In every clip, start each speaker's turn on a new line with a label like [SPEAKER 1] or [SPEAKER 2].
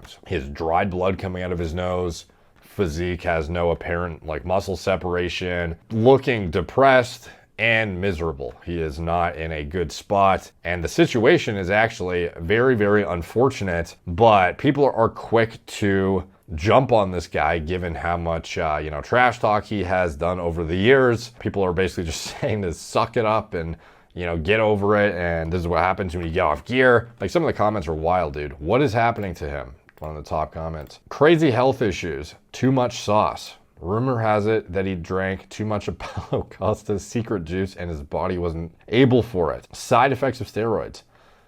[SPEAKER 1] symptoms. He has dried blood coming out of his nose. Physique has no apparent muscle separation, looking depressed and miserable. He is not in a good spot. And the situation is actually very, very unfortunate, but people are quick to jump on this guy given how much, trash talk he has done over the years. People are basically just saying to suck it up and, get over it. And this is what happens when you get off gear. Some of the comments are wild, dude. What is happening to him? One of the top comments. Crazy health issues. Too much sauce. Rumor has it that he drank too much of Paulo Costa's secret juice and his body wasn't able for it. Side effects of steroids.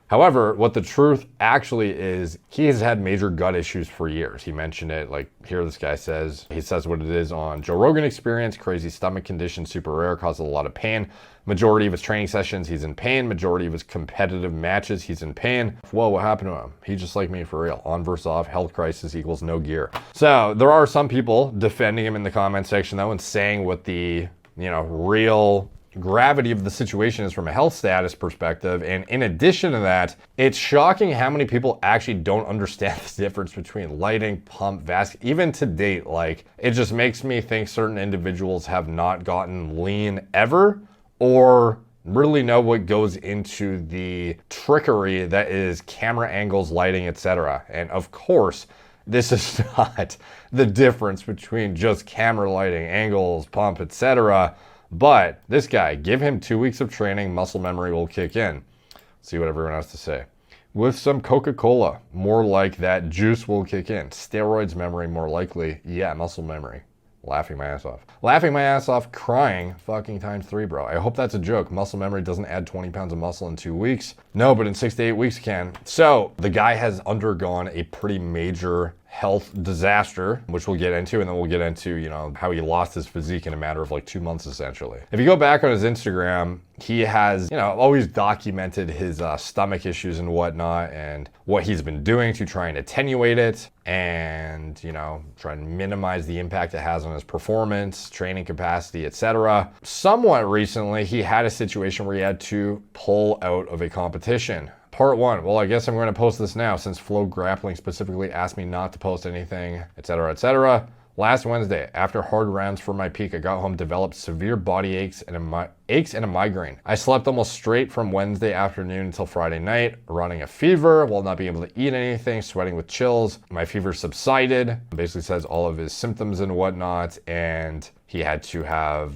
[SPEAKER 1] However, what the truth actually is, he has had major gut issues for years. He mentioned it, here this guy says, he says what it is on Joe Rogan Experience, crazy stomach condition, super rare, causes a lot of pain. Majority of his training sessions, he's in pain. Majority of his competitive matches, he's in pain. Whoa, what happened to him? He's just like me for real. On versus off, health crisis equals no gear. So there are some people defending him in the comment section though and saying what the, real gravity of the situation is from a health status perspective. And in addition to that, it's shocking how many people actually don't understand the difference between lighting, pump, vascular, even to date. It just makes me think certain individuals have not gotten lean ever, or really know what goes into the trickery that is camera angles, lighting, etc. And of course, this is not the difference between just camera lighting, angles, pump, etc. But this guy, give him 2 weeks of training, muscle memory will kick in. See what everyone has to say. With some Coca-Cola, more like that juice will kick in. Steroids memory, more likely. Yeah, muscle memory. Laughing my ass off. Laughing my ass off, crying fucking times 3, bro. I hope that's a joke. Muscle memory doesn't add 20 pounds of muscle in 2 weeks. No, but in 6 to 8 weeks it can. So the guy has undergone a pretty major health disaster, which we'll get into, and then we'll get into, how he lost his physique in a matter of 2 months, essentially. If you go back on his Instagram, he has, always documented his stomach issues and whatnot, and what he's been doing to try and attenuate it, and, try and minimize the impact it has on his performance, training capacity, etc. Somewhat recently, he had a situation where he had to pull out of a competition. Part 1, well, I guess I'm going to post this now since Flow Grappling specifically asked me not to post anything, etc., etc. Last Wednesday, after hard rounds for my peak, I got home, developed severe body aches and a migraine. I slept almost straight from Wednesday afternoon until Friday night, running a fever while not being able to eat anything, sweating with chills. My fever subsided, basically says all of his symptoms and whatnot, and he had to have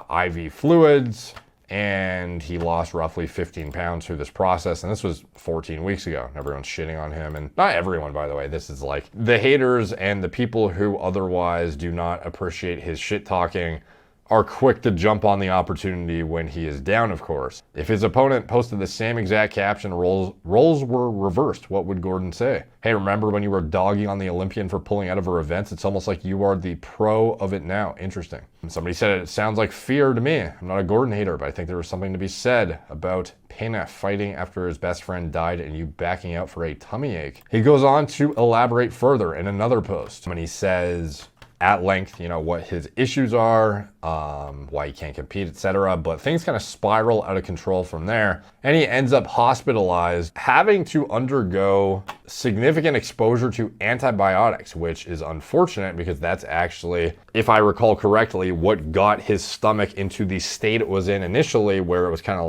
[SPEAKER 1] IV fluids, and he lost roughly 15 pounds through this process. And this was 14 weeks ago. Everyone's shitting on him. And not everyone, by the way. This is the haters and the people who otherwise do not appreciate his shit talking are quick to jump on the opportunity when he is down, of course. If his opponent posted the same exact caption, roles were reversed, what would Gordon say? Hey, remember when you were dogging on the Olympian for pulling out of her events? It's almost like you are the pro of it now. Interesting. Somebody said it sounds like fear to me. I'm not a Gordon hater, but I think there was something to be said about Pena fighting after his best friend died and you backing out for a tummy ache. He goes on to elaborate further in another post when he says at length, what his issues are, why he can't compete, etc. But things kind of spiral out of control from there. And he ends up hospitalized, having to undergo significant exposure to antibiotics, which is unfortunate because that's actually, if I recall correctly, what got his stomach into the state it was in initially, where it was kind of